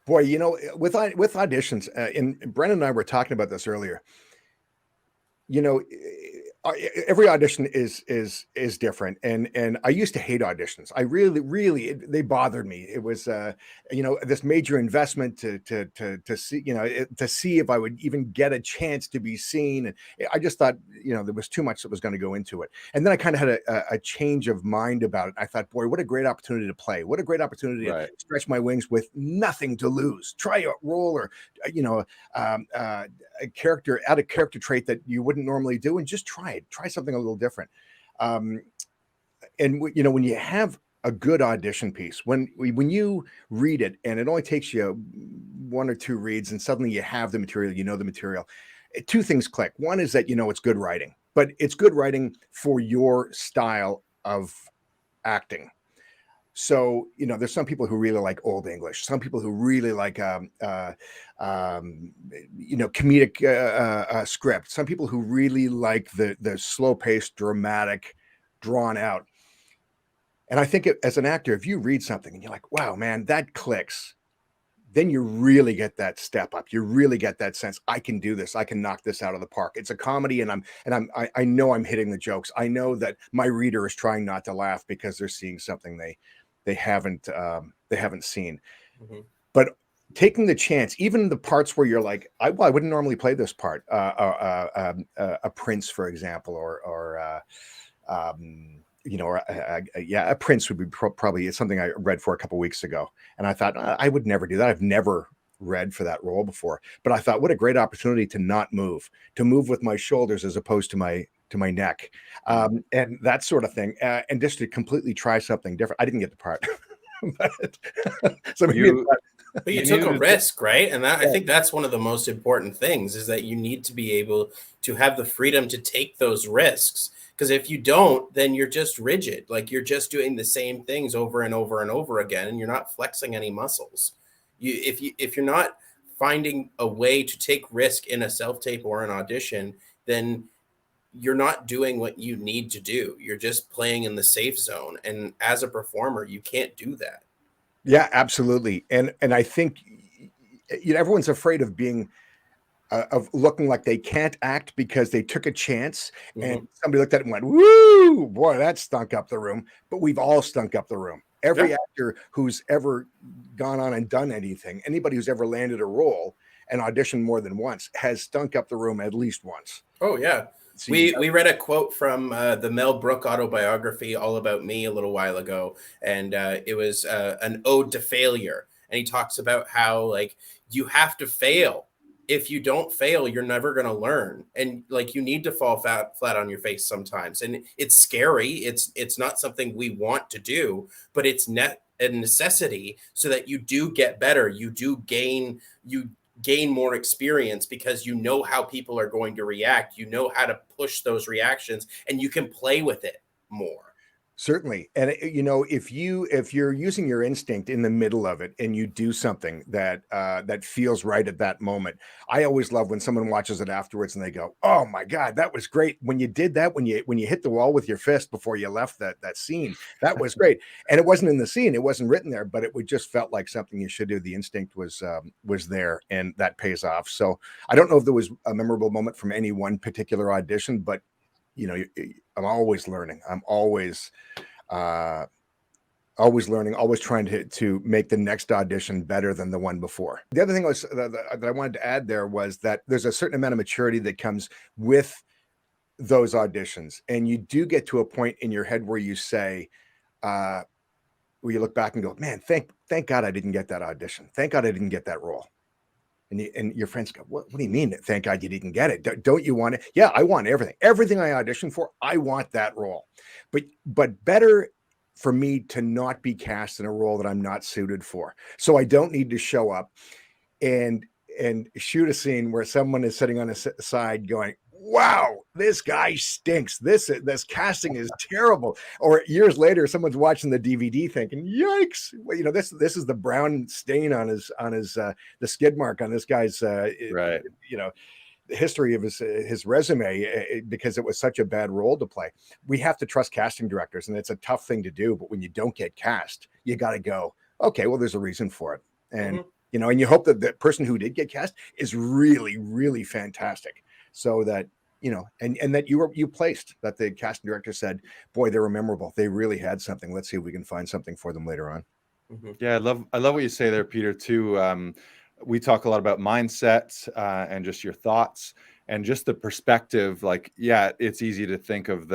Boy, with auditions, and Brennan and I were talking about this earlier. You know, every audition is different, and I used to hate auditions. I really they bothered me. It was this major investment to see to see if I would even get a chance to be seen. And I just thought there was too much that was going to go into it. And then I kind of had a change of mind about it. I thought, boy, what a great opportunity to play! What a great opportunity to Right. stretch my wings with nothing to lose. Try a role or a character, add a character trait that you wouldn't normally do, and just try something a little different. And when you have a good audition piece, when you read it and it only takes you one or two reads and suddenly you have the material, the material, two things click. One is that it's good writing, but it's good writing for your style of acting. So, there's some people who really like Old English, some people who really like, comedic script, some people who really like the slow paced, dramatic, drawn out. And I think as an actor, if you read something and you're like, wow, man, that clicks, then you really get that step up. You really get that sense. I can do this. I can knock this out of the park. It's a comedy, and I know I'm hitting the jokes. I know that my reader is trying not to laugh because they're seeing something they haven't seen. Mm-hmm. But taking the chance, even the parts where you're like, I wouldn't normally play this part, a prince, for example, or a prince would be probably something I read for a couple weeks ago, and I thought I would never do that. I've never read for that role before, but I thought, what a great opportunity to not move, to move with my shoulders as opposed to my neck, and that sort of thing, and just to completely try something different. I didn't get the part, so maybe but you took a risk, right? And I think that's one of the most important things, is that you need to be able to have the freedom to take those risks. Because if you don't, then you're just rigid. Like, you're just doing the same things over and over and over again, and you're not flexing any muscles. If you're not finding a way to take risk in a self-tape or an audition, then you're not doing what you need to do. You're just playing in the safe zone. And as a performer, you can't do that. Yeah, absolutely. And I think everyone's afraid of being of looking like they can't act because they took a chance, and somebody looked at it and went, "Woo, boy, that stunk up the room." But we've all stunk up the room. Every actor who's ever gone on and done anything, anybody who's ever landed a role and auditioned more than once, has stunk up the room at least once. Oh, yeah. So we read a quote from the Mel Brooks autobiography, All About Me, a little while ago. And it was an ode to failure. And he talks about how, like, you have to fail. If you don't fail, you're never going to learn. And, like, you need to fall flat on your face sometimes. And it's scary. It's not something we want to do, but it's a necessity so that you do get better. You gain more experience, because you know how people are going to react. You know how to push those reactions, and you can play with it more. Certainly. And if you're using your instinct in the middle of it and you do something that feels right at that moment. I always love when someone watches it afterwards and they go, "Oh my God, that was great. When you did that, when you hit the wall with your fist before you left that scene, that was great." And it wasn't in the scene, it wasn't written there, but it would just felt like something you should do. The instinct was there, and that pays off. So I don't know if there was a memorable moment from any one particular audition, but I'm always learning. I'm always learning, always trying to make the next audition better than the one before. The other thing that I wanted to add there was that there's a certain amount of maturity that comes with those auditions, and you do get to a point in your head where you say, where you look back and go, "Man, thank God I didn't get that audition. Thank God I didn't get that role." And your friends go, what do you mean? Thank God you didn't get it. Don't you want it? Yeah, I want everything I auditioned for. I want that role, but better for me to not be cast in a role that I'm not suited for. So I don't need to show up and shoot a scene where someone is sitting on a side going, "Wow, this guy stinks. This casting is terrible." Or years later, someone's watching the DVD thinking, "Yikes! Well, this is the brown stain on his the skid mark on this guy's right. The history of his resume, because it was such a bad role to play." We have to trust casting directors, and it's a tough thing to do. But when you don't get cast, you got to go, "Okay, well, there's a reason for it." And you know, and you hope that the person who did get cast is really, really fantastic, so that, you know, and that you placed, that the casting director said, boy, they were memorable, they really had something, let's see if we can find something for them later on. Yeah, I love what you say there, Peter, too. We talk a lot about mindset and just your thoughts and just the perspective. Like, yeah, it's easy to think of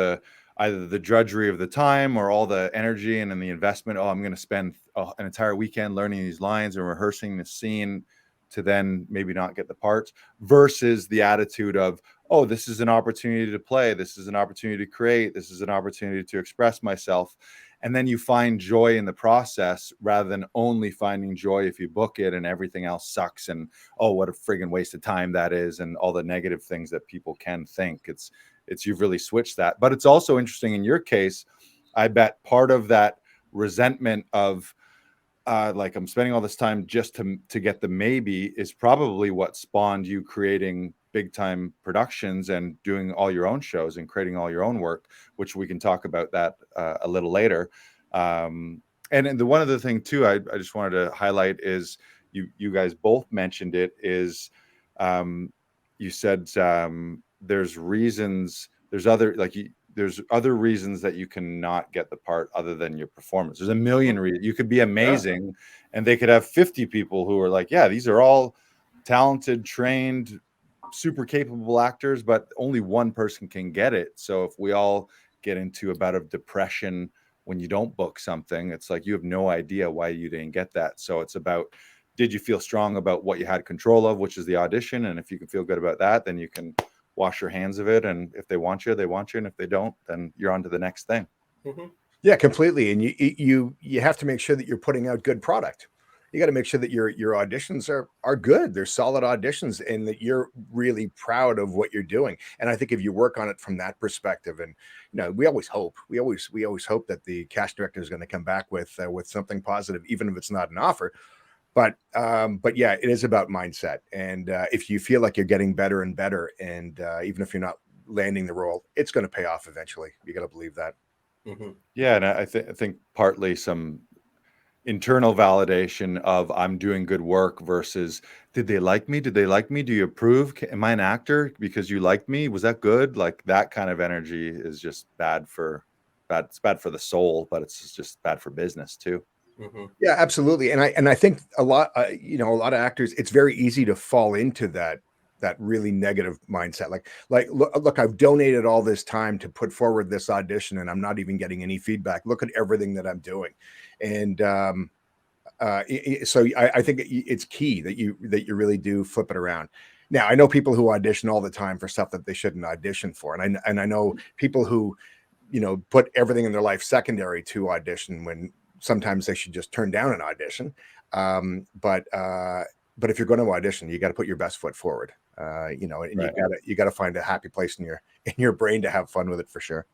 either the drudgery of the time or all the energy and then the investment. Oh, I'm going to spend an entire weekend learning these lines and rehearsing the scene to then maybe not get the parts, versus the attitude of, oh, this is an opportunity to play. This is an opportunity to create. This is an opportunity to express myself. And then you find joy in the process rather than only finding joy if you book it and everything else sucks and, oh, what a friggin' waste of time that is, and all the negative things that people can think. It's you've really switched that. But it's also interesting in your case, I bet part of that resentment of like, I'm spending all this time just to get the maybe is probably what spawned you creating big time productions and doing all your own shows and creating all your own work, which we can talk about that a little later. And the one other thing too, I just wanted to highlight is you guys both mentioned it, is you said there's reasons, there's other, like, there's other reasons that you cannot get the part other than your performance. There's a million reasons. You could be amazing, and they could have 50 people who are like, yeah, these are all talented, trained, super capable actors, but only one person can get it. So if we all get into a bout of depression when you don't book something, it's like you have no idea why you didn't get that. So it's about, did you feel strong about what you had control of, which is the audition? And if you can feel good about that, then you can wash your hands of it. And if they want you, they want you. And if they don't, then you're on to the next thing. Yeah, completely. And you have to make sure that you're putting out good product. You got to make sure that your auditions are good. They're solid auditions, and that you're really proud of what you're doing. And I think if you work on it from that perspective, and you know, we always hope hope that the cast director is going to come back with something positive, even if it's not an offer. But yeah, it is about mindset. And if you feel like you're getting better and better, and even if you're not landing the role, it's going to pay off eventually. You got to believe that. Yeah, and I think partly some internal validation of, I'm doing good work, versus, did they like me? Did they like me? Do you approve? Am I an actor because you liked me? Was that good? Like, that kind of energy is just it's bad for the soul, but it's just bad for business too. Yeah, absolutely. And I think a lot, you know, a lot of actors, it's very easy to fall into that really negative mindset. Like look, I've donated all this time to put forward this audition, and I'm not even getting any feedback. Look at everything that I'm doing. And so I think it's key that you really do flip it around. Now, I know people who audition all the time for stuff that they shouldn't audition for, and I know people who, you know, put everything in their life secondary to audition, when sometimes they should just turn down an audition. But if you're going to audition, you got to put your best foot forward. You know, and you got to find a happy place in your brain to have fun with it, for sure.